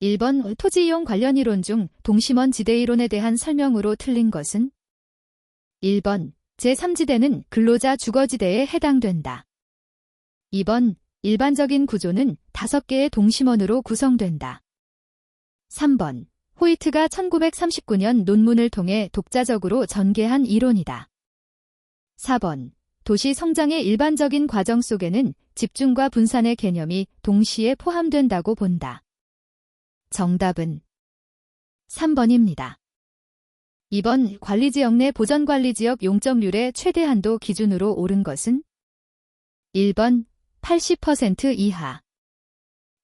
1번 토지이용 관련 이론 중 동심원 지대 이론에 대한 설명으로 틀린 것은? 1번 제3지대는 근로자 주거지대에 해당된다. 2번 일반적인 구조는 5개의 동심원으로 구성된다. 3번 호이트가 1939년 논문을 통해 독자적으로 전개한 이론이다. 4번 도시 성장의 일반적인 과정 속에는 집중과 분산의 개념이 동시에 포함된다고 본다. 정답은 3번입니다. 2번 관리지역 내 보전관리지역 용적률의 최대 한도 기준으로 옳은 것은? 1번 80% 이하,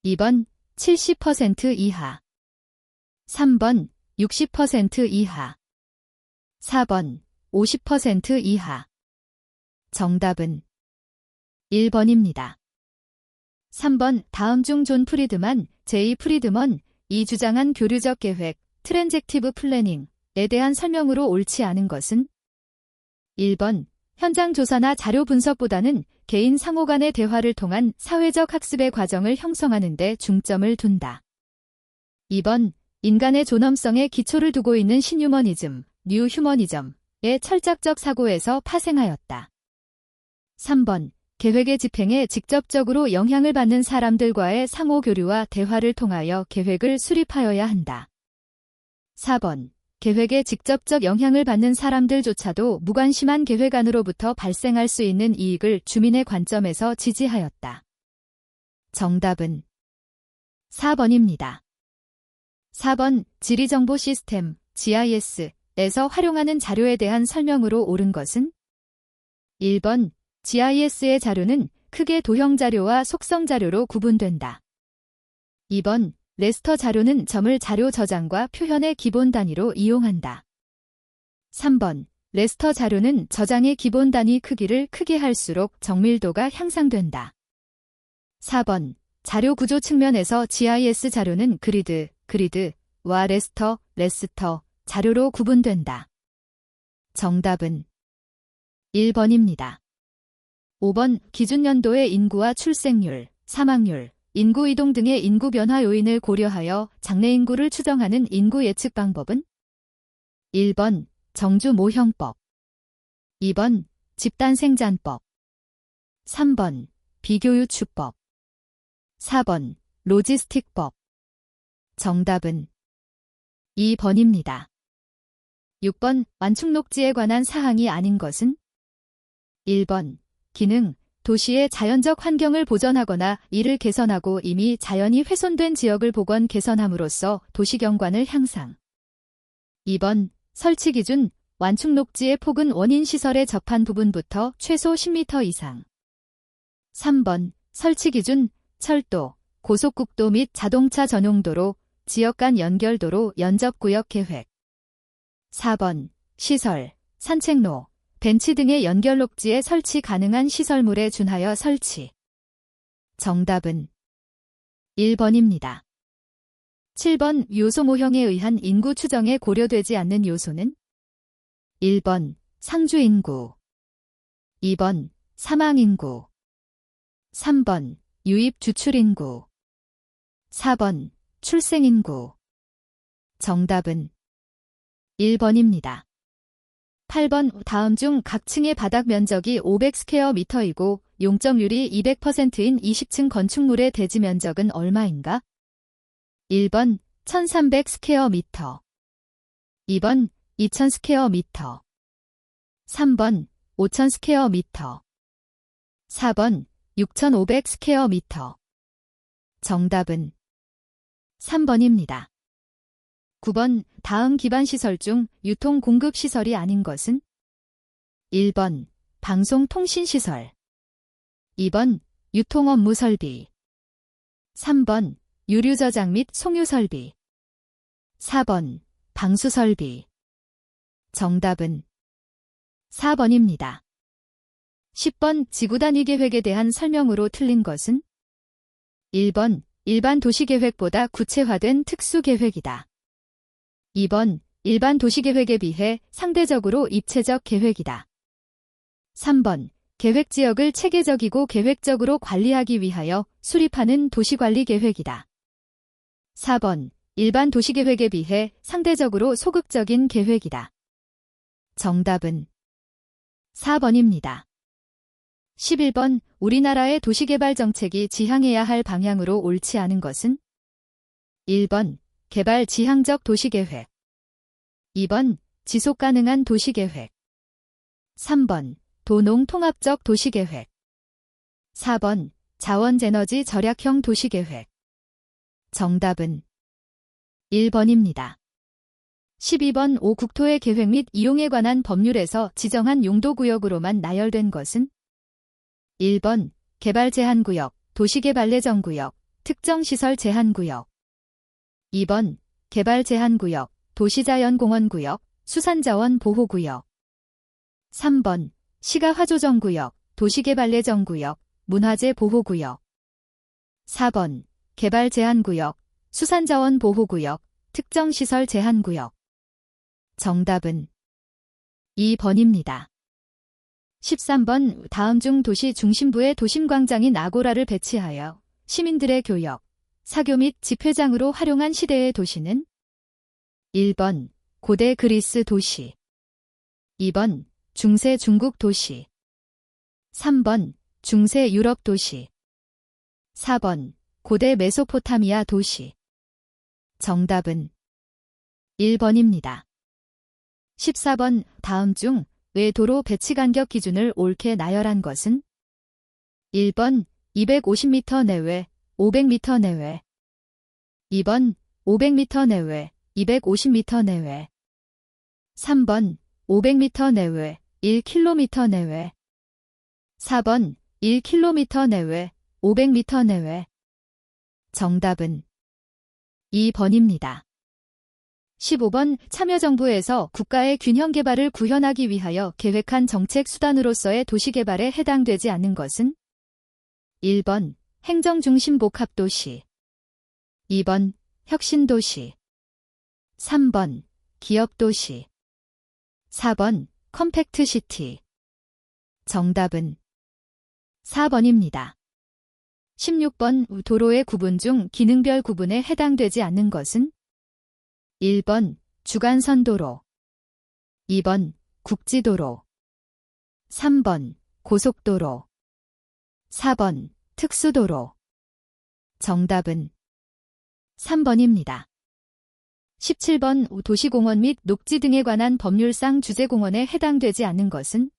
2번 70% 이하, 3번 60% 이하, 4번 50% 이하. 정답은 1번입니다. 3번 다음 중 존 프리드만, 제이 프리드먼이 주장한 교류적 계획, 트랜젝티브 플래닝에 대한 설명으로 옳지 않은 것은? 1번 현장 조사나 자료 분석보다는 개인 상호 간의 대화를 통한 사회적 학습의 과정을 형성하는 데 중점을 둔다. 2번 인간의 존엄성에 기초를 두고 있는 신휴머니즘, 뉴 휴머니즘의 철학적 사고에서 파생하였다. 3번 계획의 집행에 직접적으로 영향을 받는 사람들과의 상호 교류와 대화를 통하여 계획을 수립하여야 한다. 4번 계획에 직접적 영향을 받는 사람들조차도 무관심한 계획 안으로부터 발생할 수 있는 이익을 주민의 관점에서 지지하였다. 정답은 4번입니다. 4번 지리정보 시스템, GIS에서 활용하는 자료에 대한 설명으로 옳은 것은? 1번 GIS의 자료는 크게 도형 자료와 속성 자료로 구분된다. 2번 레스터 자료는 점을 자료 저장과 표현의 기본 단위로 이용한다. 3번 레스터 자료는 저장의 기본 단위 크기를 크게 할수록 정밀도가 향상된다. 4번 자료 구조 측면에서 GIS 자료는 그리드와 레스터 자료로 구분된다. 정답은 1번입니다. 5번 기준 연도의 인구와 출생률, 사망률, 인구 이동 등의 인구 변화 요인을 고려하여 장래 인구를 추정하는 인구 예측 방법은? 1번 정주 모형법, 2번 집단 생산법, 3번 비교유추법, 4번 로지스틱법. 정답은 2번입니다. 6번 완충록지에 관한 사항이 아닌 것은? 1번 기능, 도시의 자연적 환경을 보전하거나 이를 개선하고 이미 자연이 훼손된 지역을 복원 개선함으로써 도시경관을 향상. 2번 설치 기준, 완충록지의 폭은 원인 시설에 접한 부분부터 최소 10m 이상. 3번 설치 기준, 철도, 고속국도 및 자동차 전용도로, 지역 간 연결도로 연접구역 계획. 4번 시설, 산책로, 벤치 등의 연결 녹지에 설치 가능한 시설물에 준하여 설치. 정답은 1번입니다. 7번 요소 모형에 의한 인구 추정에 고려되지 않는 요소는? 1번 상주인구, 2번 사망인구, 3번 유입 주출인구, 4번 출생인구. 정답은 1번입니다. 8번 다음 중 각 층의 바닥 면적이 500스퀘어미터이고 용적률이 200%인 20층 건축물의 대지 면적은 얼마인가? 1번 1300스퀘어미터, 2번 2000스퀘어미터, 3번 5000스퀘어미터, 4번 6500스퀘어미터. 정답은 3번입니다. 9번 다음 기반시설 중 유통 공급 시설이 아닌 것은? 1번 방송통신시설, 2번 유통업무 설비, 3번 유류저장 및 송유설비, 4번 방수설비. 정답은 4번입니다. 10번 지구단위 계획에 대한 설명으로 틀린 것은? 1번 일반 도시계획보다 구체화된 특수계획이다. 2번 일반 도시계획에 비해 상대적으로 입체적 계획이다. 3번 계획지역을 체계적이고 계획적으로 관리하기 위하여 수립하는 도시관리 계획이다. 4번. 일반 도시계획에 비해 상대적으로 소극적인 계획이다. 정답은 4번입니다. 11번. 우리나라의 도시개발 정책이 지향해야 할 방향으로 옳지 않은 것은? 1번. 개발 지향적 도시계획. 2번. 지속가능한 도시계획. 3번. 도농통합적 도시계획. 4번. 자원에너지 절약형 도시계획. 정답은 1번입니다. 12번. 국토의 계획 및 이용에 관한 법률에서 지정한 용도구역으로만 나열된 것은? 1번. 개발 제한구역, 도시개발 예정구역, 특정시설 제한구역. 2번. 개발 제한구역, 도시자연공원구역, 수산자원 보호구역. 3번. 시가화조정구역, 도시개발 예정구역, 문화재 보호구역. 4번. 개발 제한구역, 수산자원 보호구역, 특정시설 제한구역. 정답은 2번입니다. 13번. 다음 중 도시 중심부에 도심광장인 아고라를 배치하여 시민들의 교역, 사교 및 집회장으로 활용한 시대의 도시는? 1번. 고대 그리스 도시. 2번. 중세 중국 도시. 3번. 중세 유럽 도시. 4번. 고대 메소포타미아 도시. 정답은 1번입니다. 14번. 다음 중 왜 도로 배치 간격 기준을 옳게 나열한 것은? 1번. 250m 내외, 500m 내외. 2번. 500m 내외, 250m 내외. 3번. 500m 내외, 1km 내외. 4번. 1km 내외, 500m 내외. 정답은 2번입니다. 15번. 참여정부에서 국가의 균형 개발을 구현하기 위하여 계획한 정책 수단으로서의 도시개발에 해당되지 않는 것은? 1번. 행정중심 복합도시. 2번. 혁신도시. 3번. 기업도시. 4번. 컴팩트시티. 정답은 4번입니다. 16번. 도로의 구분 중 기능별 구분에 해당되지 않는 것은? 1번. 주간선도로. 2번. 국지도로. 3번. 고속도로. 4번. 특수도로. 정답은 3번입니다. 17번. 도시공원 및 녹지 등에 관한 법률상 주제공원에 해당되지 않는 것은?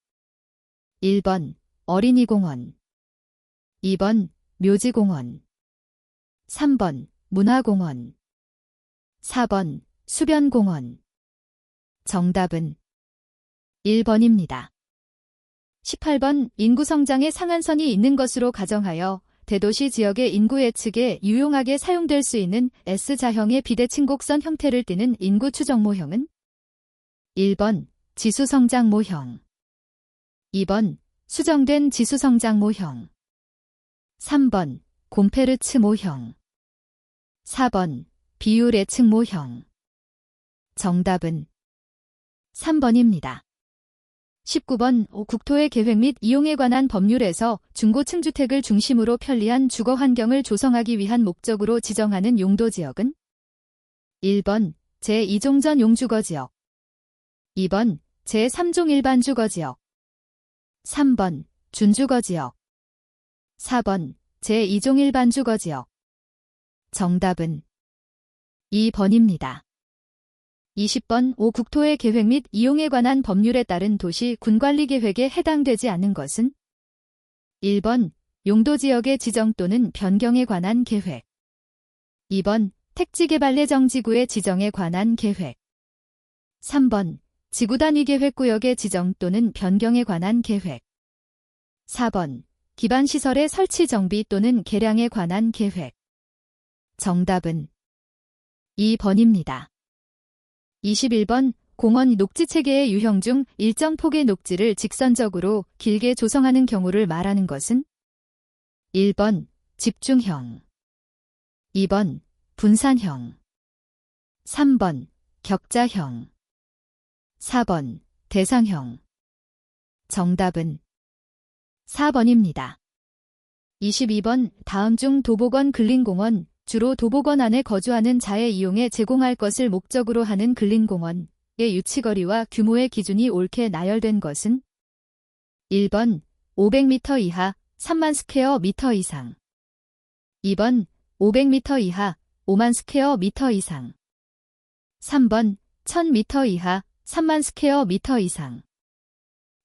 1번. 어린이공원. 2번. 묘지공원. 3번. 문화공원. 4번. 수변공원. 정답은 1번입니다. 18번. 인구성장의 상한선이 있는 것으로 가정하여 대도시 지역의 인구 예측에 유용하게 사용될 수 있는 S자형의 비대칭 곡선 형태를 띠는 인구 추정 모형은? 1번. 지수성장 모형. 2번. 수정된 지수성장 모형. 3번. 곰페르츠 모형. 4번. 비율 예측 모형. 정답은 3번입니다. 19번. 국토의 계획 및 이용에 관한 법률에서 중고층 주택을 중심으로 편리한 주거 환경을 조성하기 위한 목적으로 지정하는 용도지역은? 1번. 제2종전 용주거지역. 2번. 제3종 일반주거지역. 3번. 준주거지역. 4번. 제2종 일반주거지역. 정답은 2번입니다. 20번. 국토의 계획 및 이용에 관한 법률에 따른 도시 군관리계획에 해당되지 않는 것은? 1번. 용도지역의 지정 또는 변경에 관한 계획. 2번. 택지개발예정지구의 지정에 관한 계획. 3번. 지구단위계획구역의 지정 또는 변경에 관한 계획. 4번. 기반시설의 설치 정비 또는 개량에 관한 계획. 정답은 2번입니다. 21번. 공원 녹지체계의 유형 중 일정 폭의 녹지를 직선적으로 길게 조성하는 경우를 말하는 것은? 1번. 집중형. 2번. 분산형. 3번. 격자형. 4번. 대상형. 정답은 4번입니다. 22번. 다음 중 도보건 근린공원, 주로 도보권 안에 거주하는 자의 이용에 제공할 것을 목적으로 하는 근린공원의 유치거리와 규모의 기준이 옳게 나열된 것은 1번 500m 이하 3만 스퀘어 미터 이상 2번 500m 이하 5만 스퀘어 미터 이상 3번 1000m 이하 3만 스퀘어 미터 이상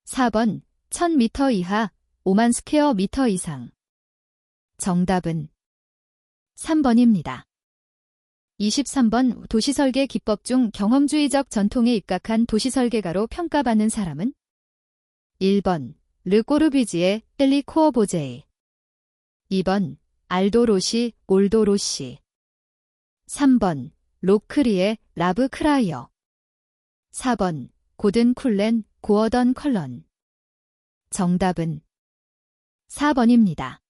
4번 1000m 이하 5만 스퀘어 미터 이상 정답은 3번입니다. 23번 도시설계 기법 중 경험주의적 전통에 입각한 도시설계가로 평가받는 사람은 1번 르 꼬르비지에 엘리 코어보제이 2번 알도 로시 올도 로시 3번 로크리에 라브 크라이어 4번 고든 쿨렌 고어던 컬런 정답은 4번입니다.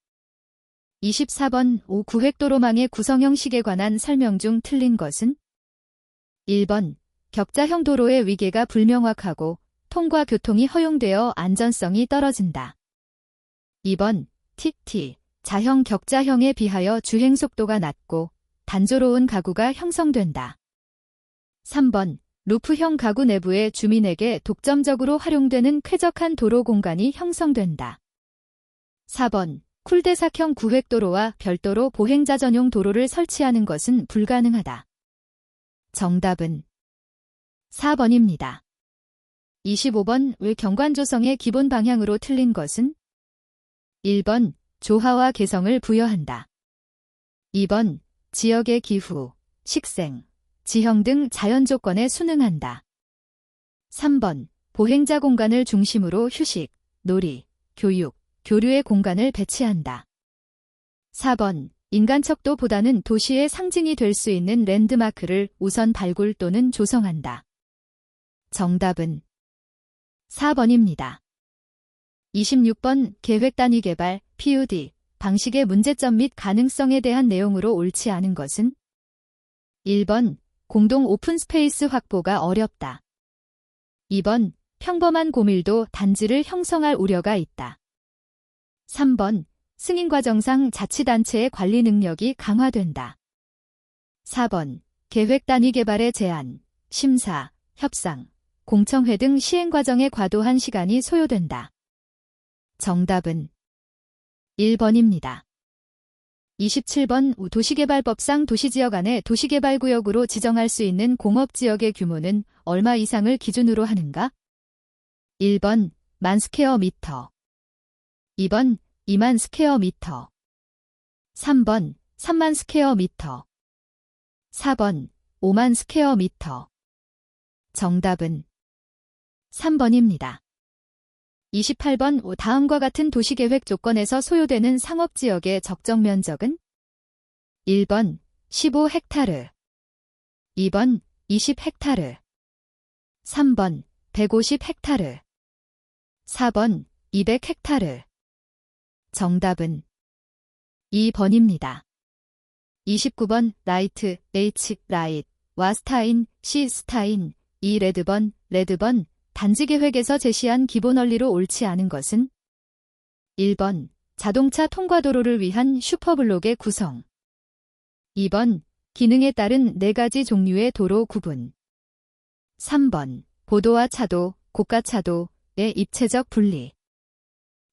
24번 9획도로망의 구성 형식에 관한 설명 중 틀린 것은 1번 격자형 도로의 위계가 불명확하고 통과 교통이 허용되어 안전성이 떨어진다. 2번 TT 자형 격자형에 비하여 주행 속도가 낮고 단조로운 가구가 형성된다. 3번 루프형 가구 내부의 주민에게 독점적으로 활용되는 쾌적한 도로 공간이 형성된다. 4번 쿨대삭형 구획도로와 별도로 보행자 전용 도로를 설치하는 것은 불가능하다. 정답은 4번입니다. 25번 왜 경관 조성의 기본 방향으로 틀린 것은 1번 조화와 개성을 부여한다. 2번 지역의 기후, 식생, 지형 등 자연 조건에 순응한다. 3번 보행자 공간을 중심으로 휴식, 놀이, 교육, 교류의 공간을 배치한다. 4번 인간 척도보다는 도시의 상징이 될 수 있는 랜드마크를 우선 발굴 또는 조성한다. 정답은 4번입니다. 26번 계획단위 개발, PUD, 방식의 문제점 및 가능성에 대한 내용으로 옳지 않은 것은 1번 공동 오픈스페이스 확보가 어렵다. 2번 평범한 고밀도 단지를 형성할 우려가 있다. 3번 승인과정상 자치단체의 관리 능력이 강화된다. 4번 계획단위 개발의 제안, 심사, 협상, 공청회 등 시행 과정에 과도한 시간이 소요된다. 정답은 1번입니다. 27번 도시개발법상 도시지역 안에 도시개발구역으로 지정할 수 있는 공업지역의 규모는 얼마 이상을 기준으로 하는가? 1번 만 스퀘어 미터 2번 2만 스퀘어 미터 3번 3만 스퀘어 미터 4번 5만 스퀘어 미터 정답은 3번입니다. 28번 다음과 같은 도시계획 조건에서 소요되는 상업지역의 적정 면적은 1번 15헥타르 2번 20헥타르 3번 150헥타르 4번 200헥타르 정답은 2번입니다. 29번 라이트, H, 라이트, 와 스타인, C, 스타인, E, 레드번, 레드번 단지계획에서 제시한 기본 원리로 옳지 않은 것은 1번 자동차 통과도로를 위한 슈퍼블록의 구성 2번 기능에 따른 4가지 종류의 도로 구분 3번 보도와 차도, 고가차도의 입체적 분리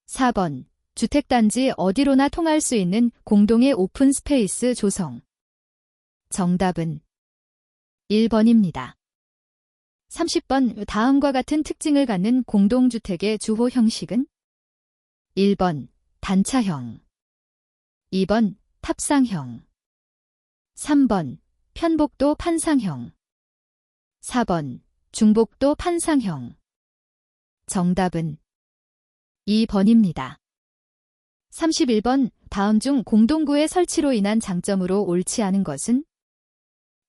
4번 주택단지 어디로나 통할 수 있는 공동의 오픈 스페이스 조성 정답은 1번입니다. 30번 다음과 같은 특징을 갖는 공동주택의 주호 형식은 1번 단차형 2번 탑상형 3번 편복도 판상형 4번 중복도 판상형 정답은 2번입니다. 31번 다음 중 공동구의 설치로 인한 장점으로 옳지 않은 것은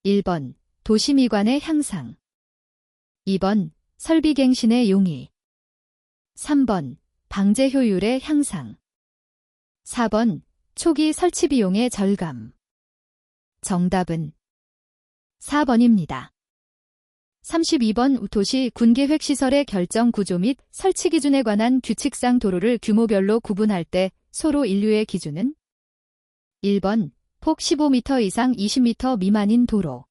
1번 도시미관의 향상 2번 설비갱신의 용이 3번 방제 효율의 향상 4번 초기 설치 비용의 절감 정답은 4번입니다. 32번 도시 군계획 시설의 결정 구조 및 설치 기준에 관한 규칙상 도로를 규모별로 구분할 때 소로 인류의 기준은 1번 폭 15m 이상 20m 미만인 도로.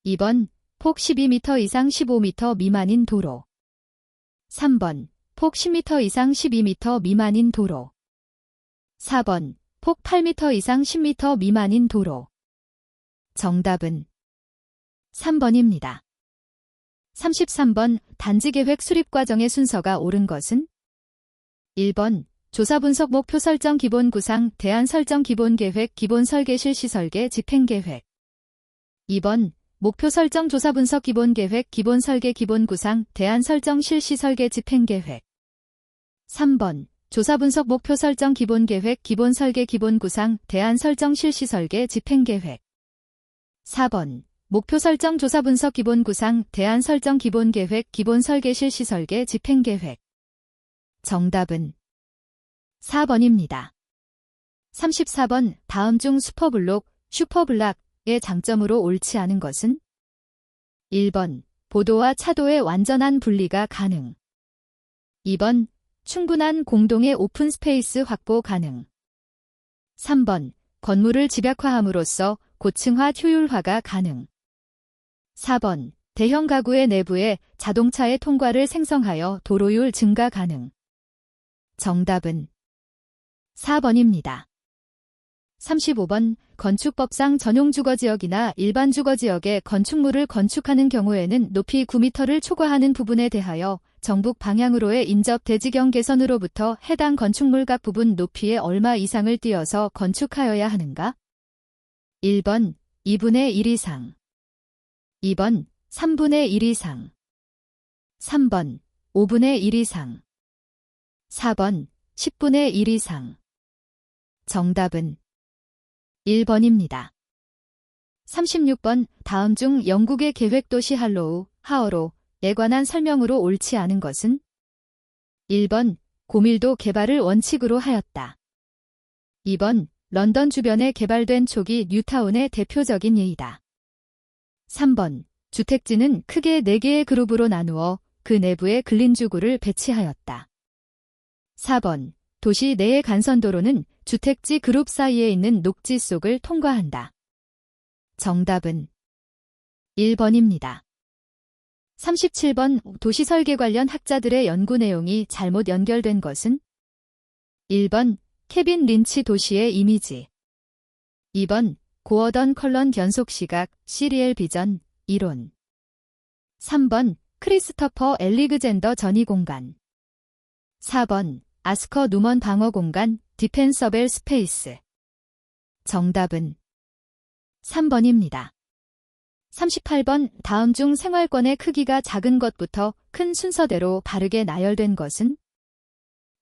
2번, 폭 12m 이상 15m 미만인 도로. 3번, 폭 10m 이상 12m 미만인 도로. 4번, 폭 8m 이상 10m 미만인 도로. 정답은 3번입니다. 33번, 단지계획 수립 과정의 순서가 옳은 것은? 1번, 조사 분석 목표 설정 기본 구상, 대안 설정 기본 계획, 기본 설계 실시 설계 집행 계획. 2번, 목표 설정 조사 분석 기본 계획, 기본 설계 기본 구상, 대안 설정 실시 설계 집행 계획. 3번, 조사 분석 목표 설정 기본 계획, 기본 설계 기본 구상, 대안 설정 실시 설계 집행 계획. 4번, 목표 설정 조사 분석 기본 구상, 대안 설정 기본 계획, 기본 설계 실시 설계 집행 계획. 정답은 4번입니다. 34번, 다음 중 슈퍼블록, 슈퍼블락의 장점으로 옳지 않은 것은? 1번, 보도와 차도의 완전한 분리가 가능. 2번, 충분한 공동의 오픈 스페이스 확보 가능. 3번, 건물을 집약화함으로써 고층화 효율화가 가능. 4번, 대형 가구의 내부에 자동차의 통과를 생성하여 도로율 증가 가능. 정답은 4번입니다. 35번, 건축법상 전용 주거지역이나 일반 주거지역에 건축물을 건축하는 경우에는 높이 9m를 초과하는 부분에 대하여 정북 방향으로의 인접 대지경 개선으로부터 해당 건축물 각 부분 높이의 얼마 이상을 띄어서 건축하여야 하는가? 1번, 2분의 1 이상. 2번, 3분의 1 이상. 3번, 5분의 1 이상. 4번, 10분의 1 이상. 정답은 1번입니다. 36번, 다음 중 영국의 계획도시 할로우, 하어로에 관한 설명으로 옳지 않은 것은? 1번, 고밀도 개발을 원칙으로 하였다. 2번, 런던 주변에 개발된 초기 뉴타운의 대표적인 예이다. 3번, 주택지는 크게 4개의 그룹으로 나누어 그 내부에 근린주구를 배치하였다. 4번, 도시 내의 간선도로는 주택지 그룹 사이에 있는 녹지 속을 통과한다. 정답은 1번입니다. 37번, 도시설계 관련 학자들의 연구 내용이 잘못 연결된 것은? 1번, 케빈 린치 도시의 이미지. 2번, 고어던 컬런 견속시각, 시리엘 비전, 이론. 3번, 크리스터퍼 엘리그젠더 전이공간. 4번, 아스커 누먼 방어공간, 디펜서벨 스페이스. 정답은 3번입니다. 38번, 다음 중 생활권의 크기가 작은 것부터 큰 순서대로 바르게 나열된 것은?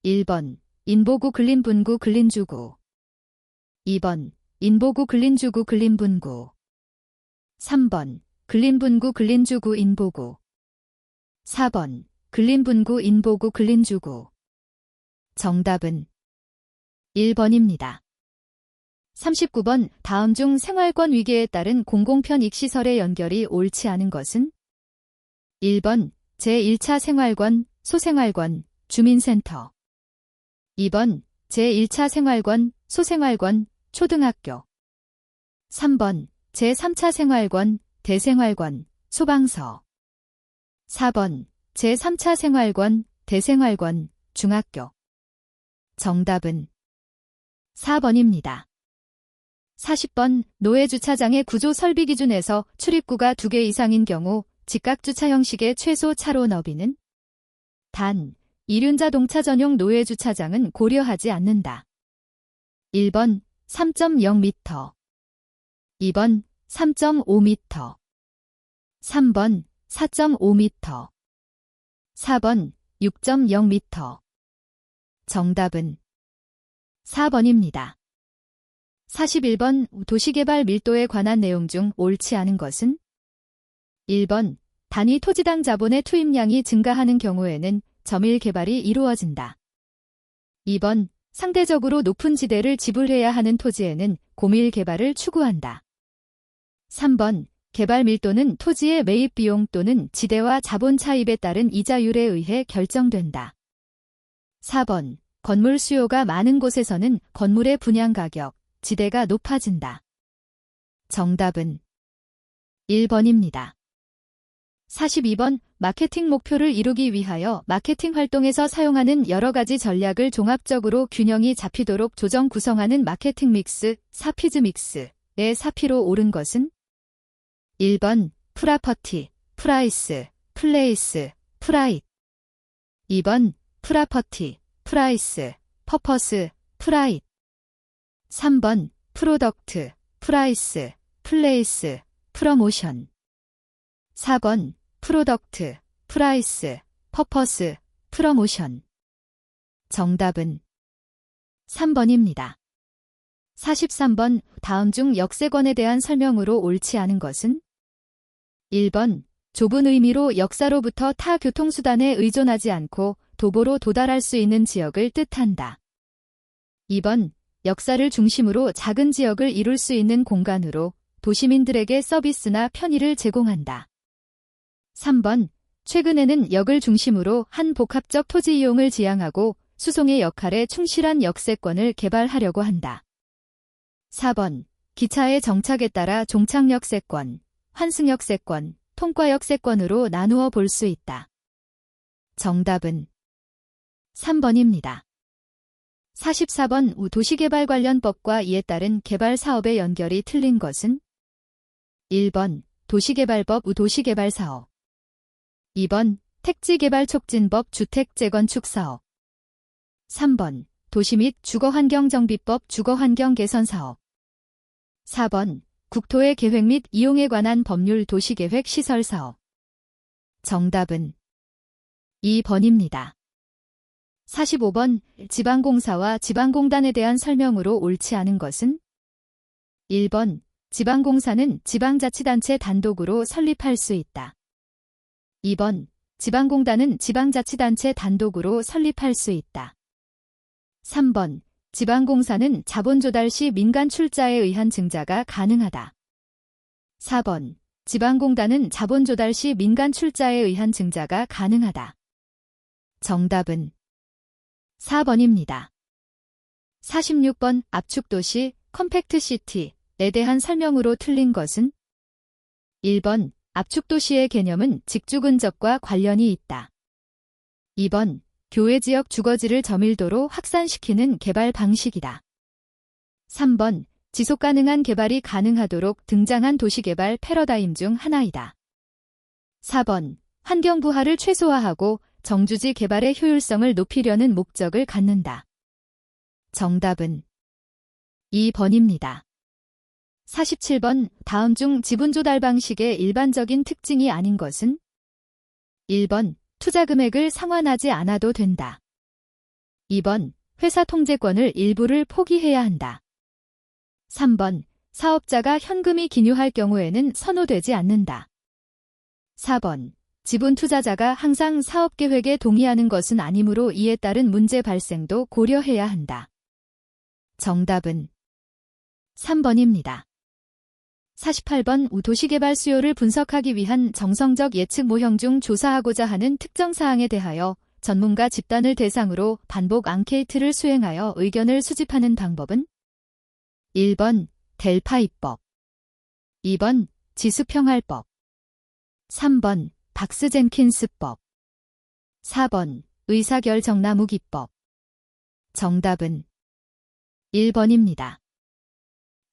1번, 인보구 근린분구 근린주구. 2번, 인보구 근린주구 근린분구. 3번, 근린분구 근린주구 인보구. 4번, 근린분구 인보구 근린주구. 정답은 1번입니다. 39번, 다음 중 생활권 위기에 따른 공공편익시설의 연결이 옳지 않은 것은? 1번, 제1차 생활권, 소생활권, 주민센터. 2번, 제1차 생활권, 소생활권, 초등학교. 3번, 제3차 생활권, 대생활권, 소방서. 4번, 제3차 생활권, 대생활권, 중학교. 정답은 4번입니다. 40번, 노외주차장의 구조 설비 기준에서 출입구가 2개 이상인 경우 직각주차 형식의 최소 차로 너비는? 단, 이륜자동차 전용 노외주차장은 고려하지 않는다. 1번, 3.0m. 2번, 3.5m. 3번, 4.5m. 4번, 6.0m. 정답은 4번입니다. 41번, 도시개발 밀도에 관한 내용 중 옳지 않은 것은? 1번, 단위 토지당 자본의 투입량이 증가하는 경우에는 점일 개발이 이루어진다. 2번, 상대적으로 높은 지대를 지불해야 하는 토지에는 고밀 개발을 추구한다. 3번, 개발 밀도는 토지의 매입 비용 또는 지대와 자본 차입에 따른 이자율에 의해 결정된다. 4번, 건물 수요가 많은 곳에서는 건물의 분양 가격, 지대가 높아진다. 정답은 1번입니다. 42번 마케팅 목표를 이루기 위하여 마케팅 활동에서 사용하는 여러 가지 전략을 종합적으로 균형이 잡히도록 조정 구성하는 마케팅 믹스, 사피즈 믹스의 사피로 옳은 것은 1번 프라퍼티, 프라이스, 플레이스, 프라잇 2번 프라퍼티, 프라이스, 퍼퍼스, 프라잇 3번 프로덕트, 프라이스, 플레이스, 프로모션 4번 프로덕트, 프라이스, 퍼퍼스, 프로모션 정답은 3번입니다. 43번 다음 중 역세권에 대한 설명으로 옳지 않은 것은 1번 좁은 의미로 역사로부터 타 교통수단에 의존하지 않고 도보로 도달할 수 있는 지역을 뜻한다. 2번 역사를 중심으로 작은 지역을 이룰 수 있는 공간으로 도시민들에게 서비스나 편의를 제공한다. 3번 최근에는 역을 중심으로 한 복합적 토지 이용을 지향하고 수송의 역할에 충실한 역세권을 개발하려고 한다. 4번 기차의 정착에 따라 종착역세권, 환승역세권, 통과역세권으로 나누어 볼 수 있다. 정답은 3번입니다. 44번 도시개발관련법과 이에 따른 개발 사업의 연결이 틀린 것은 1번 도시개발법 도시개발사업 2번 택지개발촉진법 주택재건축사업 3번 도시 및 주거환경정비법 주거환경개선사업 4번 국토의 계획 및 이용에 관한 법률 도시계획 시설사업 정답은 2번입니다. 45번 지방공사와 지방공단에 대한 설명으로 옳지 않은 것은 1번 지방공사는 지방자치단체 단독으로 설립할 수 있다. 2번 지방공단은 지방자치단체 단독으로 설립할 수 있다. 3번 지방공사는 자본 조달 시 민간 출자에 의한 증자가 가능하다. 4번 지방공단은 자본 조달 시 민간 출자에 의한 증자가 가능하다. 정답은 4번입니다. 46번 압축도시, 컴팩트시티에 대한 설명으로 틀린 것은 1번 압축도시의 개념은 직주 근접과 관련이 있다. 2번 교외 지역 주거지를 저밀도로 확산시키는 개발 방식이다. 3번 지속가능한 개발이 가능하도록 등장한 도시개발 패러다임 중 하나이다. 4번 환경 부하를 최소화하고 정주지 개발의 효율성을 높이려는 목적을 갖는다. 정답은 2번입니다. 47번 다음 중 지분 조달 방식의 일반적인 특징이 아닌 것은 1번 투자 금액을 상환하지 않아도 된다. 2번 회사 통제권을 일부를 포기해야 한다. 3번 사업자가 현금이 기뉴할 경우에는 선호되지 않는다. 4번 지분 투자자가 항상 사업 계획에 동의하는 것은 아니므로 이에 따른 문제 발생도 고려해야 한다. 정답은 3번입니다. 48번 도시개발 수요를 분석하기 위한 정성적 예측 모형 중 조사하고자 하는 특정 사항에 대하여 전문가 집단을 대상으로 반복 앙케이트를 수행하여 의견을 수집하는 방법은 1번 델파이법 2번 지수평할법 3번 박스젠킨스법 4번 의사결정나무기법 정답은 1번입니다.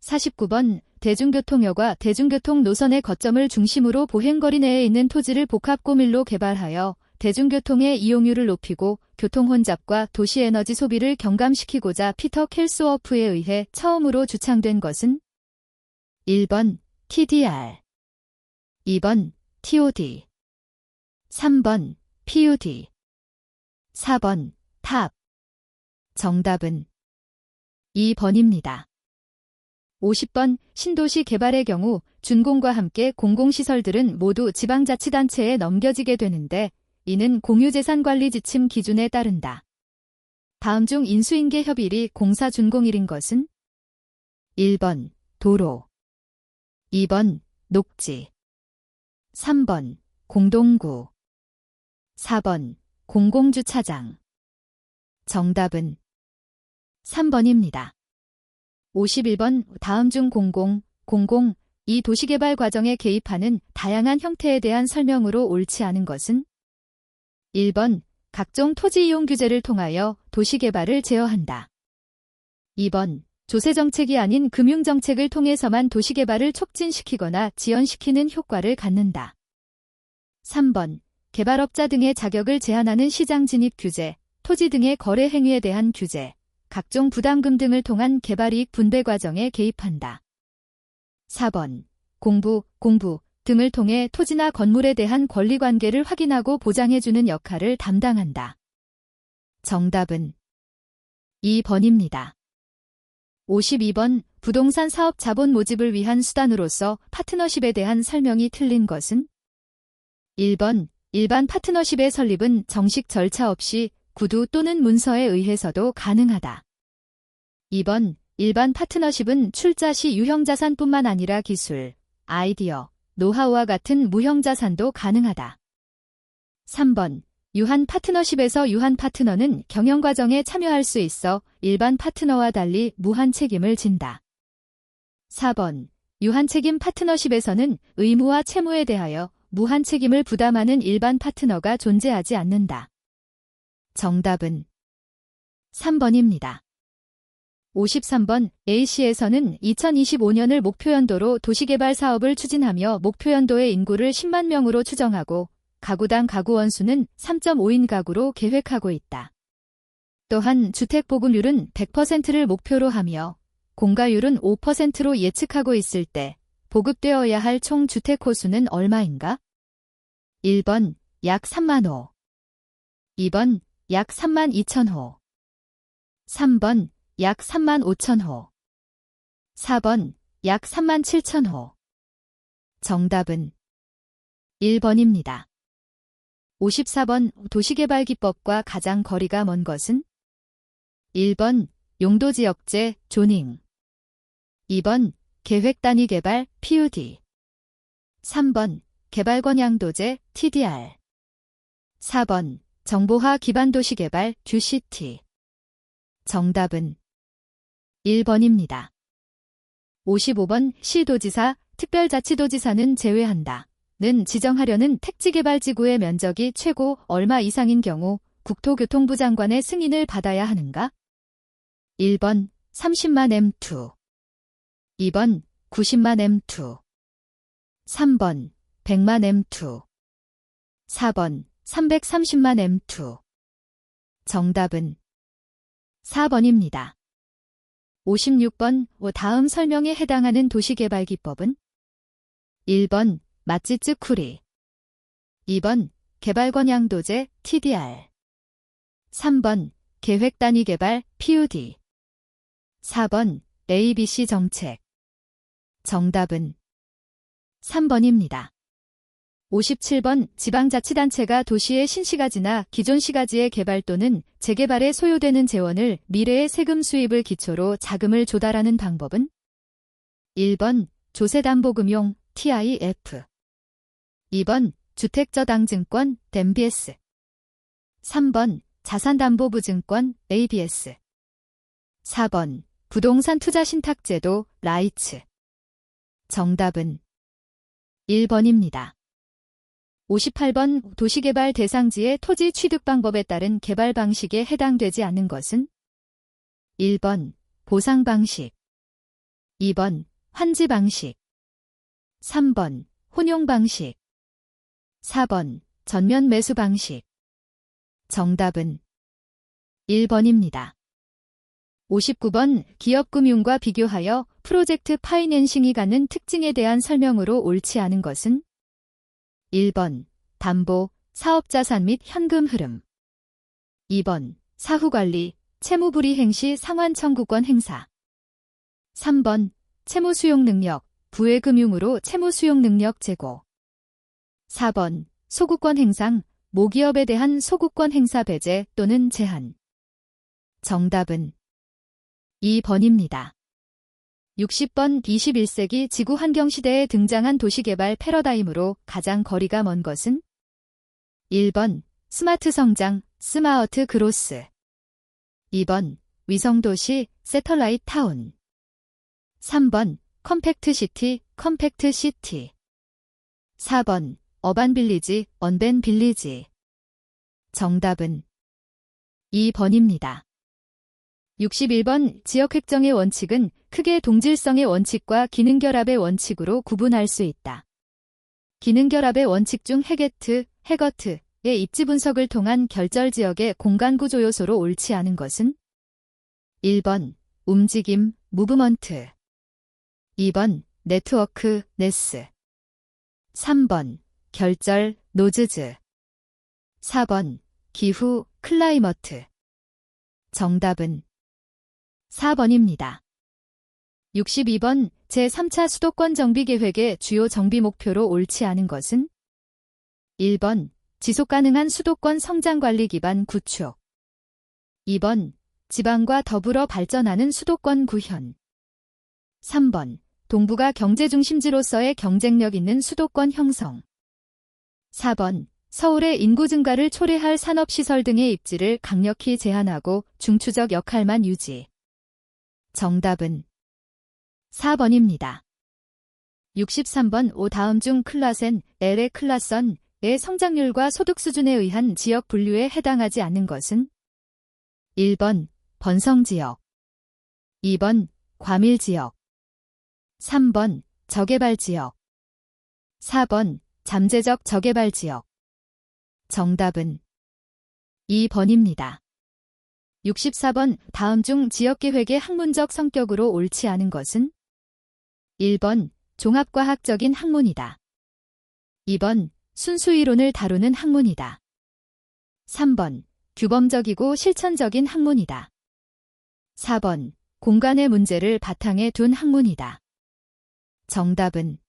49번 대중교통역과 대중교통 노선의 거점을 중심으로 보행거리 내에 있는 토지를 복합고밀로 개발하여 대중교통의 이용률을 높이고 교통혼잡과 도시에너지 소비를 경감시키고자 피터 켈스워프에 의해 처음으로 주창된 것은 1번 TDR 2번 TOD 3번 PUD 4번 탑 정답은 2번입니다. 50번 신도시 개발의 경우 준공과 함께 공공시설들은 모두 지방자치단체에 넘겨지게 되는데 이는 공유재산관리 지침 기준에 따른다. 다음 중 인수인계 협일이 공사 준공일인 것은 1번 도로 2번 녹지 3번 공동구 4번 공공주차장 정답은 3번입니다. 51번 다음 중 00, 이 도시개발 과정에 개입하는 다양한 형태에 대한 설명으로 옳지 않은 것은? 1번 각종 토지 이용 규제를 통하여 도시개발을 제어한다. 2번 조세정책이 아닌 금융정책을 통해서만 도시개발을 촉진시키거나 지연시키는 효과를 갖는다. 3번 개발업자 등의 자격을 제한하는 시장 진입 규제, 토지 등의 거래 행위에 대한 규제, 각종 부담금 등을 통한 개발이익 분배 과정에 개입한다. 4번 공부 등을 통해 토지나 건물에 대한 권리관계를 확인하고 보장해주는 역할을 담당한다. 정답은 2번입니다. 52번 부동산 사업 자본 모집을 위한 수단으로서 파트너십에 대한 설명이 틀린 것은? 1번 일반 파트너십의 설립은 정식 절차 없이 구두 또는 문서에 의해서도 가능하다. 2번 일반 파트너십은 출자 시 유형자산뿐만 아니라 기술, 아이디어, 노하우와 같은 무형자산도 가능하다. 3번 유한 파트너십에서 유한 파트너는 경영 과정에 참여할 수 있어 일반 파트너와 달리 무한 책임을 진다. 4번 유한 책임 파트너십에서는 의무와 채무에 대하여 무한 책임을 부담하는 일반 파트너가 존재하지 않는다. 정답은 3번입니다. 53번 A시에서는 2025년을 목표연도로 도시개발 사업을 추진하며 목표연도의 인구를 10만 명으로 추정하고 가구당 가구 원수는 3.5인 가구로 계획하고 있다. 또한 주택 보급률은 100%를 목표로 하며 공가율은 5%로 예측하고 있을 때 보급되어야 할 총 주택 호수는 얼마인가? 1번 약 3만 호, 2번 약 3만 2천 호, 3번 약 3만 5천 호, 4번 약 3만 7천 호. 정답은 1번입니다. 54번 도시개발기법과 가장 거리가 먼 것은? 1번 용도지역제 조닝, 2번 계획단위개발 PUD, 3번 개발권양도제 TDR, 4번 정보화 기반도시개발 QCT. 정답은 1번입니다. 55번 시도지사, 특별자치도지사는 제외한다. 는 지정하려는 택지개발지구의 면적이 최고 얼마 이상인 경우 국토교통부 장관의 승인을 받아야 하는가? 1번 30만 M2, 2번 90만 M2, 3번 100만 M2, 4번 330만 M2. 정답은 4번입니다. 56번 다음 설명에 해당하는 도시개발기법은? 1번 마찌쯔쿠리, 2번 개발권양도제 TDR, 3번 계획단위개발 PUD, 4번 ABC 정책. 정답은 3번입니다. 57번 지방자치단체가 도시의 신시가지나 기존 시가지의 개발 또는 재개발에 소요되는 재원을 미래의 세금 수입을 기초로 자금을 조달하는 방법은? 1번 조세담보금융 TIF, 2번 주택저당증권 DMBS, 3번 자산담보부증권 ABS, 4번 부동산투자신탁제도 라이츠. 정답은 1번입니다. 58번 도시개발 대상지의 토지 취득 방법에 따른 개발 방식에 해당되지 않는 것은? 1번 보상 방식, 2번 환지 방식, 3번 혼용 방식, 4번 전면 매수 방식. 정답은 1번입니다. 59번 기업금융과 비교하여 프로젝트 파이낸싱이 갖는 특징에 대한 설명으로 옳지 않은 것은? 1번 담보, 사업자산 및 현금 흐름, 2번 사후관리, 채무불이행 시 상환 청구권 행사, 3번 채무 수용 능력, 부외금융으로 채무 수용 능력 제고, 4번 소구권 행상, 모기업에 대한 소구권 행사 배제 또는 제한. 정답은 2번입니다. 60번 21세기 지구환경시대에 등장한 도시개발 패러다임으로 가장 거리가 먼 것은? 1번 스마트 성장, 스마트 그로스, 2번 위성도시, 세털라이트 타운, 3번 컴팩트 시티, 컴팩트 시티. 4번 어반 빌리지, 언벤 빌리지. 정답은 2번입니다. 61번 지역 획정의 원칙은 크게 동질성의 원칙과 기능 결합의 원칙으로 구분할 수 있다. 기능 결합의 원칙 중 헤게트, 헤거트의 입지 분석을 통한 결절 지역의 공간 구조 요소로 옳지 않은 것은 1번 움직임, 무브먼트. 2번 네트워크, 네스. 3번 결절, 노즈즈. 4번 기후, 클라이머트. 정답은 4번입니다. 62번 제3차 수도권 정비계획의 주요 정비 목표로 옳지 않은 것은 1번 지속가능한 수도권 성장관리 기반 구축. 2번 지방과 더불어 발전하는 수도권 구현. 3번 동부가 경제중심지로서의 경쟁력 있는 수도권 형성. 4번 서울의 인구 증가를 초래할 산업시설 등의 입지를 강력히 제한하고 중추적 역할만 유지. 정답은 4번입니다. 63번 오 다음 중 클라센, L의 클라선의 성장률과 소득 수준에 의한 지역 분류에 해당하지 않는 것은 1번 번성지역. 2번 과밀지역. 3번 저개발지역. 4번 잠재적 저개발지역. 정답은 2번입니다. 64번 다음 중 지역계획의 학문적 성격으로 옳지 않은 것은 1번 종합과학적인 학문이다. 2번 순수이론을 다루는 학문이다. 3번 규범적이고 실천적인 학문이다. 4번 공간의 문제를 바탕에 둔 학문이다. 정답은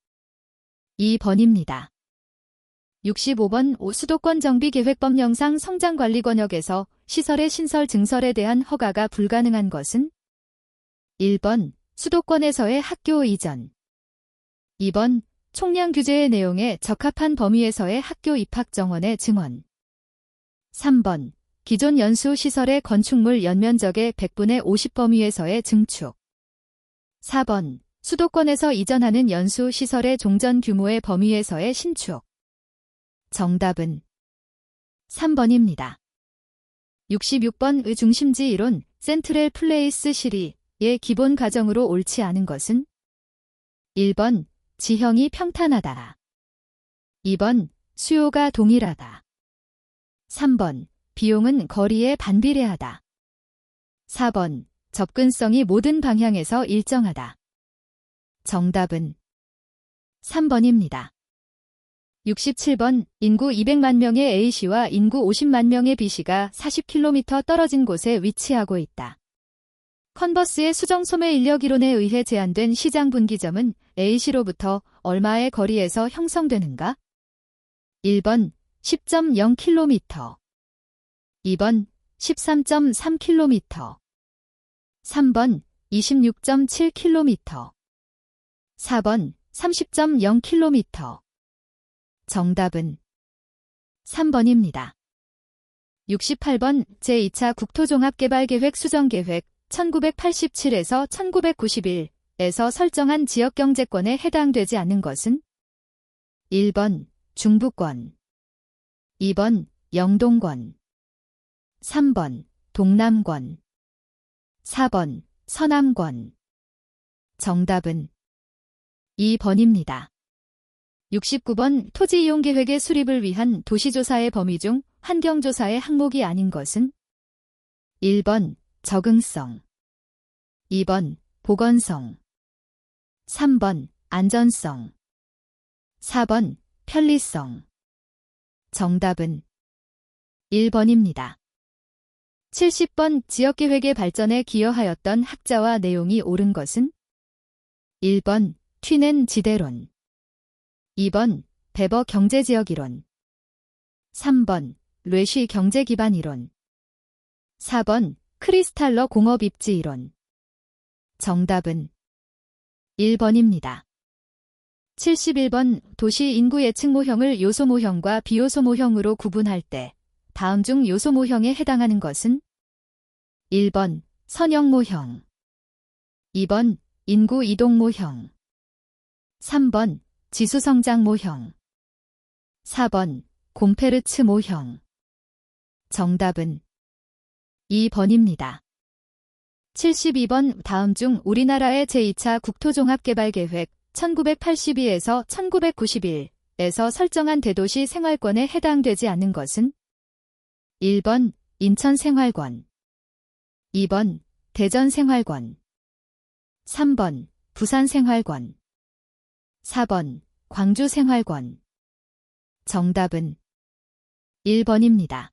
2번입니다. 65번 수도권 정비계획법령상 성장관리권역에서 시설의 신설 증설에 대한 허가가 불가능한 것은 1번 수도권에서의 학교 이전. 2번 총량 규제의 내용에 적합한 범위에서의 학교 입학 정원의 증원. 3번 기존 연수 시설의 건축물 연면적의 100분의 50 범위에서의 증축. 4번 수도권에서 이전하는 연수 시설의 종전 규모의 범위에서의 신축. 정답은 3번입니다. 66번 중심지 이론, 센트럴 플레이스 시리의 기본 가정으로 옳지 않은 것은 1번 지형이 평탄하다. 2번 수요가 동일하다. 3번 비용은 거리에 반비례하다. 4번 접근성이 모든 방향에서 일정하다. 정답은 3번입니다. 67번 인구 200만 명의 A시와 인구 50만 명의 B시가 40km 떨어진 곳에 위치하고 있다. 컨버스의 수정소매 인력 이론에 의해 제한된 시장 분기점은 A시로부터 얼마의 거리에서 형성되는가? 1번 10.0km. 2번 13.3km. 3번 26.7km. 4번 30.0km. 정답은 3번입니다. 68번 제2차 국토종합개발계획 수정계획 1987에서 1991에서 설정한 지역경제권에 해당되지 않는 것은 1번 중부권. 2번 영동권. 3번 동남권. 4번 서남권. 정답은 2번입니다. 69번 토지이용계획의 수립을 위한 도시조사의 범위 중 환경조사의 항목이 아닌 것은 1번 적응성. 2번 보건성. 3번 안전성. 4번 편리성. 정답은 1번입니다. 70번 지역계획의 발전에 기여하였던 학자와 내용이 옳은 것은 1번 튀넨 지대론. 2번 베버 경제지역이론. 3번 뢰쉬 경제기반이론. 4번 크리스탈러 공업입지이론. 정답은 1번입니다. 71번 도시 인구 예측 모형을 요소 모형과 비요소 모형으로 구분할 때 다음 중 요소 모형에 해당하는 것은 1번 선형 모형. 2번 인구 이동 모형. 3번 지수 성장 모형. 4번 곰페르츠 모형. 정답은 2번입니다. 72번 다음 중 우리나라의 제2차 국토종합개발계획 1982에서 1991에서 설정한 대도시 생활권에 해당되지 않는 것은 1번 인천 생활권, 2번 대전 생활권, 3번 부산 생활권, 4번 광주 생활권. 정답은 1번입니다.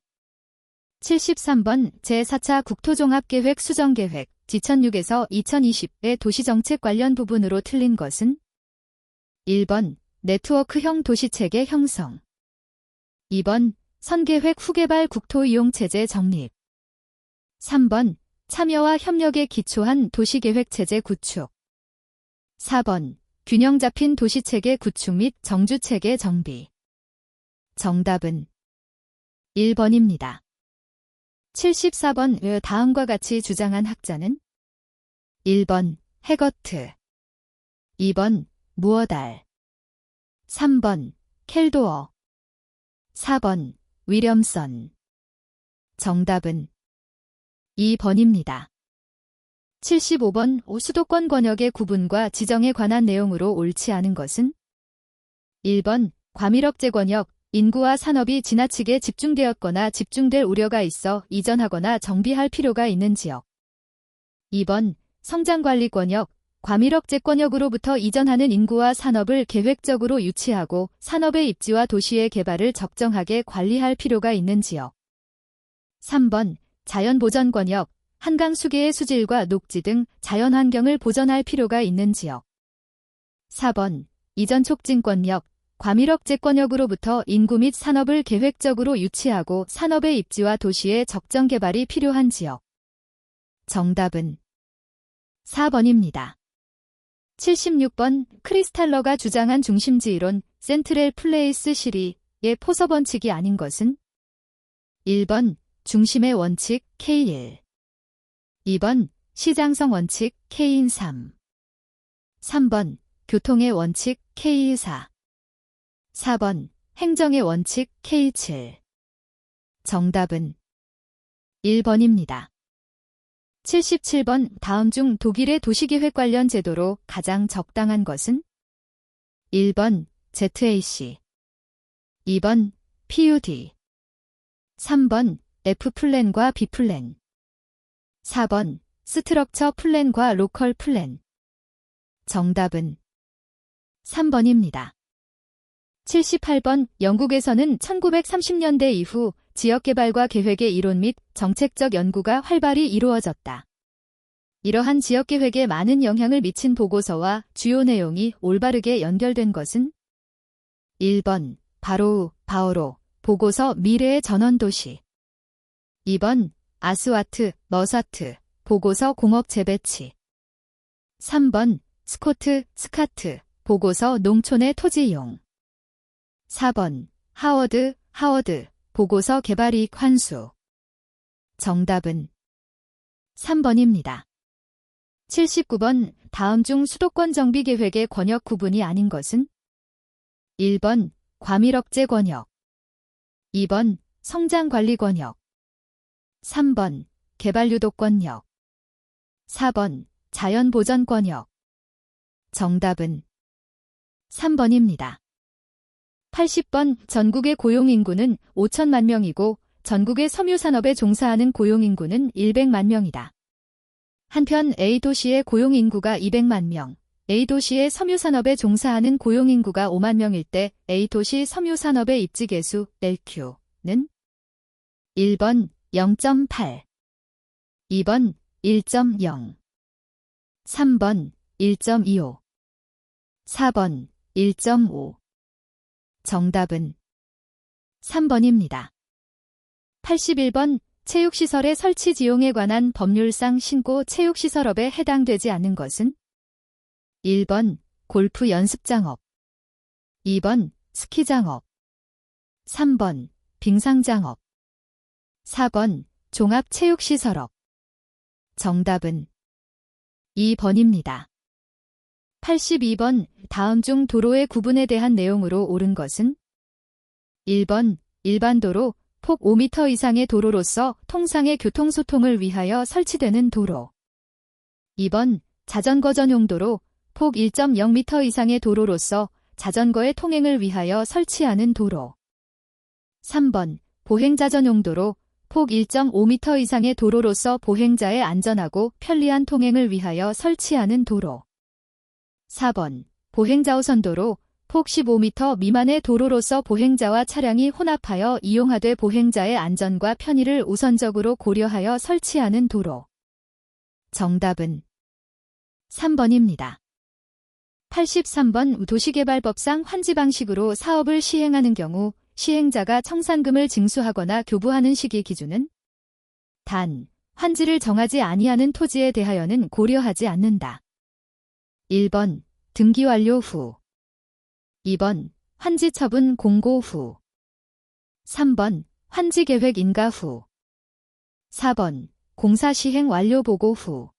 73번 제4차 국토종합계획 수정계획 지천6에서 2020의 도시정책 관련 부분으로 틀린 것은 1번 네트워크형 도시체계 형성, 2번 선계획 후개발 국토이용체제 정립, 3번 참여와 협력에 기초한 도시계획체제 구축, 4번 균형 잡힌 도시체계 구축 및 정주체계 정비. 정답은 1번입니다. 74번 다음과 같이 주장한 학자는 1번 해거트, 2번 무어달, 3번 켈도어, 4번 위렴선. 정답은 2번입니다. 75번 수도권 권역의 구분과 지정에 관한 내용으로 옳지 않은 것은 1번 과밀억제 권역, 인구와 산업이 지나치게 집중되었거나 집중될 우려가 있어 이전하거나 정비할 필요가 있는 지역. 2번 성장관리권역, 과밀억제권역으로부터 이전하는 인구와 산업을 계획적으로 유치하고 산업의 입지와 도시의 개발을 적정하게 관리할 필요가 있는 지역. 3번 자연보전권역, 한강 수계의 수질과 녹지 등 자연환경을 보전할 필요가 있는 지역. 4번 이전촉진권역, 과밀억제권역으로부터 인구 및 산업을 계획적으로 유치하고 산업의 입지와 도시의 적정 개발이 필요한 지역. 정답은 4번입니다. 76번 크리스탈러가 주장한 중심지 이론 센트럴 플레이스 시리의 포서 원칙이 아닌 것은 1번 중심의 원칙 K1, 2번 시장성 원칙 K3, 3번 교통의 원칙 K4, 4번 행정의 원칙 K7. 정답은 1번입니다. 77번 다음 중 독일의 도시계획 관련 제도로 가장 적당한 것은 1번 ZAC, 2번 PUD, 3번 F플랜과 B플랜, 4번 스트럭처 플랜과 로컬 플랜. 정답은 3번입니다. 78번 영국에서는 1930년대 이후 지역개발과 계획의 이론 및 정책적 연구가 활발히 이루어졌다. 이러한 지역계획에 많은 영향을 미친 보고서와 주요 내용이 올바르게 연결된 것은 1번 바오로 보고서 미래의 전원도시, 2번 아스와트 머사트 보고서 공업 재배치, 3번 스카트 보고서 농촌의 토지 이용, 4번 하워드 보고서 개발이익 환수. 정답은 3번입니다. 79번 다음 중 수도권 정비 계획의 권역 구분이 아닌 것은 1번 과밀억제 권역, 2번 성장관리 권역, 3번 개발유도 권역, 4번 자연보전 권역. 정답은 3번입니다. 80번 전국의 고용인구는 5천만 명이고 전국의 섬유산업에 종사하는 고용인구는 100만 명이다. 한편 A도시의 고용인구가 200만 명, A도시의 섬유산업에 종사하는 고용인구가 5만 명일 때 A도시 섬유산업의 입지계수 LQ는 1번 0.8, 2번 1.0, 3번 1.25, 4번 1.5. 정답은 3번입니다. 81번 체육시설의 설치 지용에 관한 법률상 신고 체육시설업에 해당되지 않는 것은 1번 골프 연습장업, 2번 스키장업, 3번 빙상장업, 4번 종합체육시설업. 정답은 2번입니다. 82번 다음 중 도로의 구분에 대한 내용으로 옳은 것은 1번 일반 도로, 폭 5m 이상의 도로로서 통상의 교통소통을 위하여 설치되는 도로. 2번 자전거 전용 도로, 폭 1.0m 이상의 도로로서 자전거의 통행을 위하여 설치하는 도로. 3번 보행자 전용 도로, 폭 1.5m 이상의 도로로서 보행자의 안전하고 편리한 통행을 위하여 설치하는 도로. 4번 보행자 우선 도로, 폭 15m 미만의 도로로서 보행자와 차량이 혼합하여 이용하되 보행자의 안전과 편의를 우선적으로 고려하여 설치하는 도로. 정답은 3번입니다. 83번 도시개발법상 환지 방식으로 사업을 시행하는 경우 시행자가 청산금을 징수하거나 교부하는 시기 기준은 단, 환지를 정하지 아니하는 토지에 대하여는 고려하지 않는다. 1번 등기 완료 후 2번 환지 처분 공고 후 3번 환지 계획 인가 후 4번 공사 시행 완료 보고 후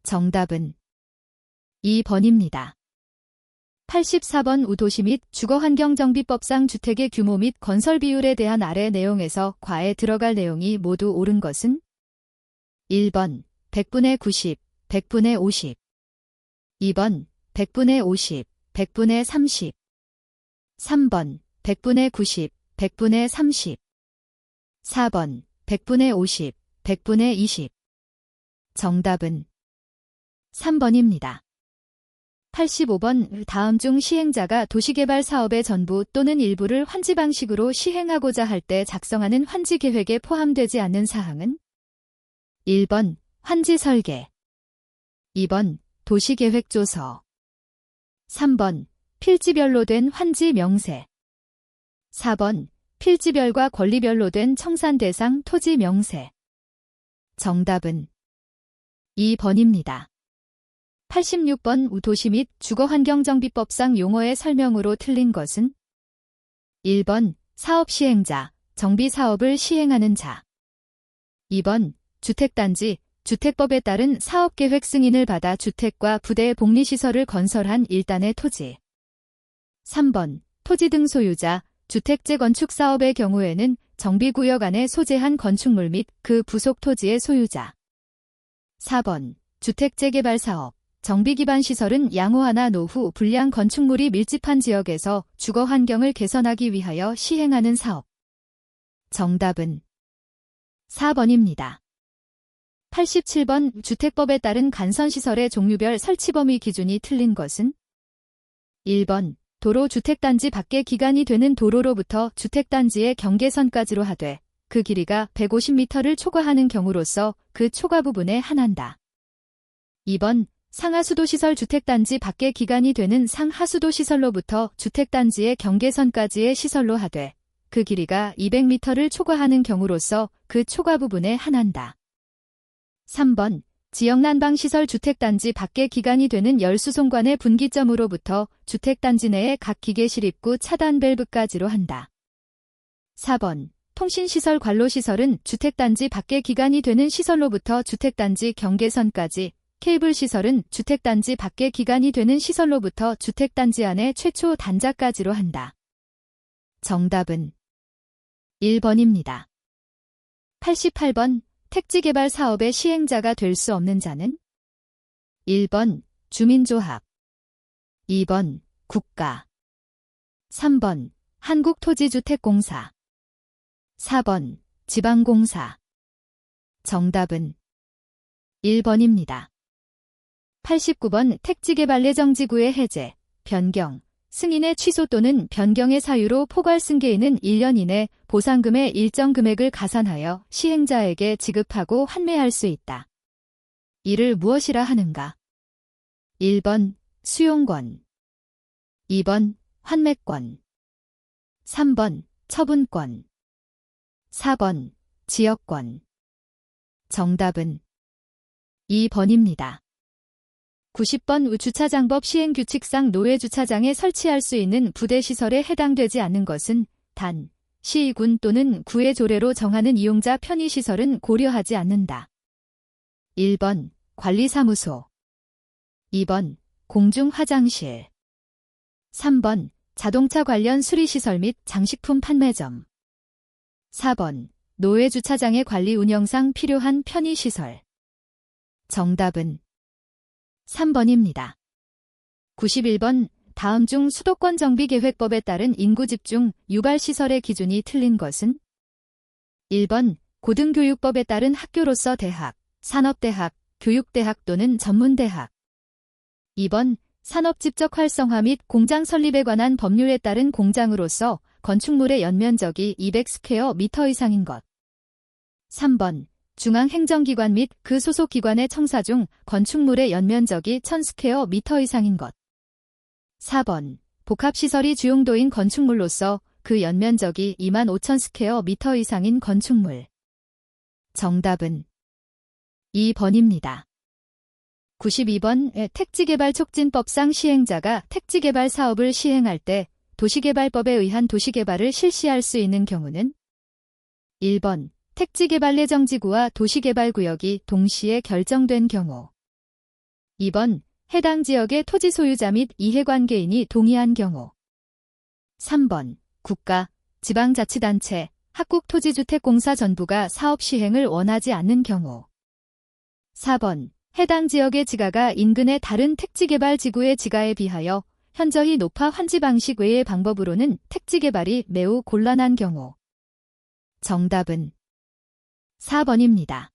정답은 2번입니다. 84번 도시 및 주거환경정비법상 주택의 규모 및 건설 비율에 대한 아래 내용에서 과에 들어갈 내용이 모두 옳은 것은 1번 100분의 90, 100분의 50 2번 100분의 50, 100분의 30 3번 100분의 90, 100분의 30 4번 100분의 50, 100분의 20 정답은 3번입니다. 85번 다음 중 시행자가 도시개발 사업의 전부 또는 일부를 환지 방식으로 시행하고자 할 때 작성하는 환지 계획에 포함되지 않는 사항은 1번 환지 설계 2번 도시계획조서 3번 필지별로 된 환지 명세 4번 필지별과 권리별로 된 청산 대상 토지 명세 정답은 2번입니다. 86번 도시 및 주거환경정비법상 용어의 설명으로 틀린 것은 1번 사업 시행자, 정비 사업을 시행하는 자 2번 주택단지, 주택법에 따른 사업계획 승인을 받아 주택과 부대 복리시설을 건설한 일단의 토지 3번 토지 등 소유자, 주택 재건축 사업의 경우에는 정비구역 안에 소재한 건축물 및 그 부속 토지의 소유자 4번 주택 재개발 사업, 정비 기반 시설은 양호하나 노후 불량 건축물이 밀집한 지역에서 주거 환경을 개선하기 위하여 시행하는 사업. 정답은 4번입니다. 87번 주택법에 따른 간선시설의 종류별 설치 범위 기준이 틀린 것은 1번 도로 주택단지 밖의 기간이 되는 도로로부터 주택단지의 경계선까지로 하되 그 길이가 150m를 초과하는 경우로서 그 초과 부분에 한한다. 2번 상하수도시설 주택단지 밖의 기간이 되는 상하수도시설로부터 주택단지의 경계선까지의 시설로 하되 그 길이가 200m를 초과하는 경우로서 그 초과 부분에 한한다. 3번 지역난방시설 주택단지 밖의 기간이 되는 열수송관의 분기점으로부터 주택단지 내의 각 기계실 입구 차단 밸브까지로 한다. 4번 통신시설 관로시설은 주택단지 밖의 기간이 되는 시설로부터 주택단지 경계선까지 케이블 시설은 주택단지 밖의 기간이 되는 시설로부터 주택단지 안의 최초 단자까지로 한다. 정답은 1번입니다. 88번 택지개발 사업의 시행자가 될 수 없는 자는 1번 주민조합 2번 국가 3번 한국토지주택공사 4번 지방공사 정답은 1번입니다. 89번 택지개발 예정지구의 해제, 변경, 승인의 취소 또는 변경의 사유로 포괄승계인은 1년 이내 보상금의 일정 금액을 가산하여 시행자에게 지급하고 환매할 수 있다. 이를 무엇이라 하는가? 1번 수용권 2번 환매권 3번 처분권 4번 지역권 정답은 2번입니다. 90번 주차장법 시행규칙상 노외주차장에 설치할 수 있는 부대시설에 해당되지 않는 것은 단, 시, 군 또는 구의 조례로 정하는 이용자 편의시설은 고려하지 않는다. 1번 관리사무소 2번 공중 화장실. 3번 자동차 관련 수리시설 및 장식품 판매점. 4번 노외 주차장의 관리 운영상 필요한 편의시설. 정답은 3번입니다. 91번 다음 중 수도권 정비계획법에 따른 인구집중 유발시설의 기준이 틀린 것은? 1번 고등교육법에 따른 학교로서 대학, 산업대학, 교육대학 또는 전문대학. 2번 산업집적 활성화 및 공장 설립에 관한 법률에 따른 공장으로서 건축물의 연면적이 200스퀘어미터 이상인 것. 3번 중앙행정기관 및 그 소속기관의 청사 중 건축물의 연면적이 1000스퀘어미터 이상인 것. 4번 복합시설이 주용도인 건축물로서 그 연면적이 25,000스퀘어미터 이상인 건축물. 정답은 2번입니다. 92번 택지개발촉진법상 시행자가 택지개발 사업을 시행할 때 도시개발법에 의한 도시개발을 실시할 수 있는 경우는? 1번 택지개발 예정지구와 도시개발구역이 동시에 결정된 경우. 2번 해당 지역의 토지 소유자 및 이해관계인이 동의한 경우. 3번 국가, 지방자치단체, 학국토지주택공사 전부가 사업 시행을 원하지 않는 경우. 4번 해당 지역의 지가가 인근의 다른 택지개발 지구의 지가에 비하여 현저히 높아 환지 방식 외의 방법으로는 택지개발이 매우 곤란한 경우. 정답은 4번입니다.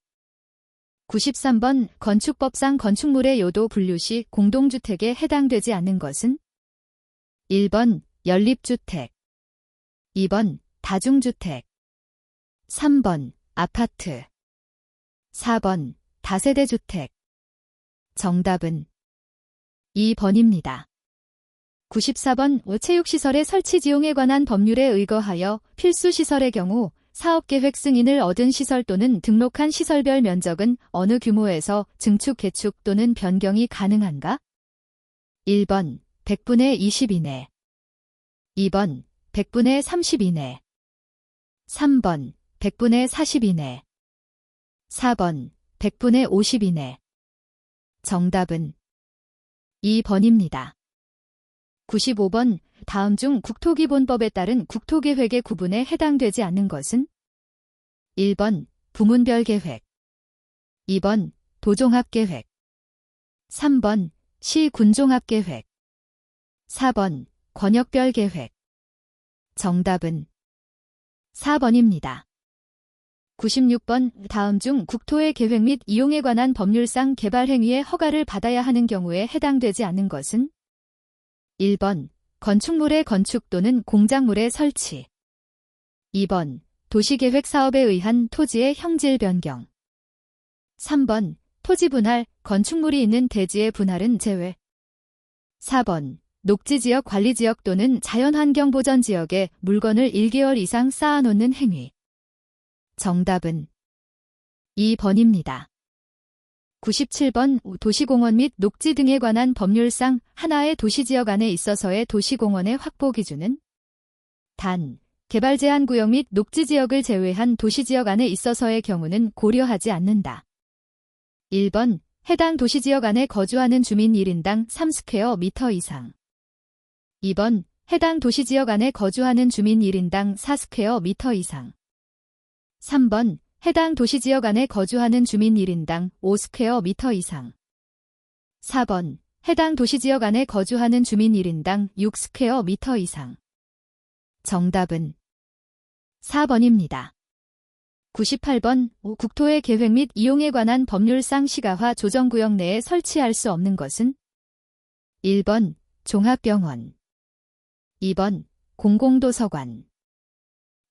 93번 건축법상 건축물의 요도 분류 시 공동주택에 해당되지 않는 것은? 1번 연립주택, 2번 다중주택, 3번 아파트, 4번 다세대주택. 정답은 2번입니다. 94번 체육시설의 설치지용에 관한 법률에 의거하여 필수시설의 경우 사업계획 승인을 얻은 시설 또는 등록한 시설별 면적은 어느 규모에서 증축, 개축 또는 변경이 가능한가? 1번 100분의 20 이내, 2번 100분의 30 이내, 3번 100분의 40 이내, 4번 100분의 50 이내. 정답은 2번입니다. 95번 다음 중 국토기본법에 따른 국토계획의 구분에 해당되지 않는 것은? 1번 부문별 계획, 2번 도종합계획, 3번 시군종합계획, 4번 권역별 계획. 정답은 4번입니다. 96번 다음 중 국토의 계획 및 이용에 관한 법률상 개발행위의 허가를 받아야 하는 경우에 해당되지 않는 것은? 1번 건축물의 건축 또는 공작물의 설치, 2번 도시계획 사업에 의한 토지의 형질 변경, 3번 토지 분할, 건축물이 있는 대지의 분할은 제외, 4번 녹지지역 관리지역 또는 자연환경보전지역에 물건을 1개월 이상 쌓아놓는 행위. 정답은 2번입니다. 97번 도시공원 및 녹지 등에 관한 법률상 하나의 도시지역 안에 있어서의 도시공원의 확보 기준은? 단, 개발 제한 구역 및 녹지지역을 제외한 도시지역 안에 있어서의 경우는 고려하지 않는다. 1번 해당 도시지역 안에 거주하는 주민 1인당 3스퀘어미터 이상, 2번 해당 도시지역 안에 거주하는 주민 1인당 4스퀘어미터 이상, 3번 해당 도시지역 안에 거주하는 주민 1인당 5스퀘어미터 이상, 4번 해당 도시지역 안에 거주하는 주민 1인당 6스퀘어미터 이상. 정답은 4번입니다. 98번 국토의 계획 및 이용에 관한 법률상 시가화 조정구역 내에 설치할 수 없는 것은? 1번 종합병원, 2번 공공도서관,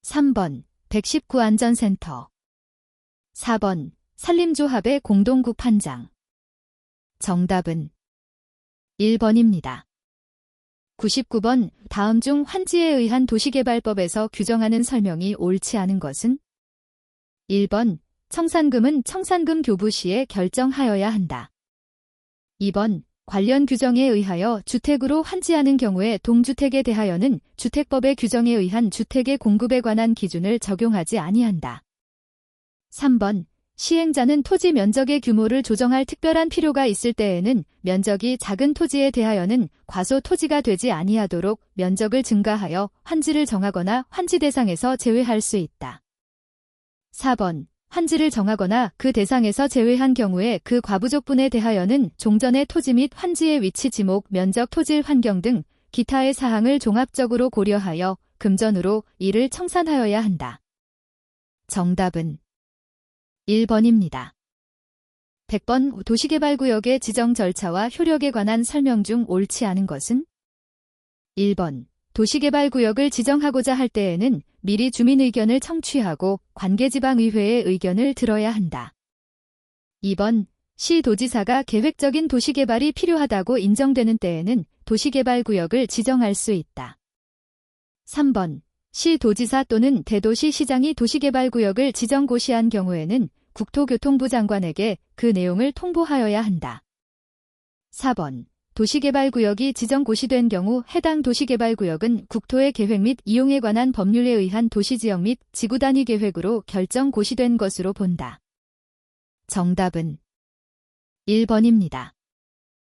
3번 119 안전센터, 4번 산림조합의 공동구판장. 정답은 1번입니다. 99번 다음 중 환지에 의한 도시개발법에서 규정하는 설명이 옳지 않은 것은? 1번 청산금은 청산금 교부 시에 결정하여야 한다. 2번 관련 규정에 의하여 주택으로 환지하는 경우에 동주택에 대하여는 주택법의 규정에 의한 주택의 공급에 관한 기준을 적용하지 아니한다. 3번 시행자는 토지 면적의 규모를 조정할 특별한 필요가 있을 때에는 면적이 작은 토지에 대하여는 과소 토지가 되지 아니하도록 면적을 증가하여 환지를 정하거나 환지 대상에서 제외할 수 있다. 4번. 환지를 정하거나 그 대상에서 제외한 경우에 그 과부족분에 대하여는 종전의 토지 및 환지의 위치 지목, 면적, 토질 환경 등 기타의 사항을 종합적으로 고려하여 금전으로 이를 청산하여야 한다. 정답은 1번입니다. 100번 도시개발구역의 지정 절차와 효력에 관한 설명 중 옳지 않은 것은? 1번. 도시개발구역을 지정하고자 할 때에는 미리 주민 의견을 청취하고 관계지방의회의 의견을 들어야 한다. 2번. 시도지사가 계획적인 도시개발이 필요하다고 인정되는 때에는 도시개발구역을 지정할 수 있다. 3번. 시도지사 또는 대도시 시장이 도시개발구역을 지정고시한 경우에는 국토교통부 장관에게 그 내용을 통보하여야 한다. 4번. 도시개발구역이 지정고시된 경우 해당 도시개발구역은 국토의 계획 및 이용에 관한 법률에 의한 도시지역 및 지구단위 계획으로 결정 고시된 것으로 본다. 정답은 1번입니다.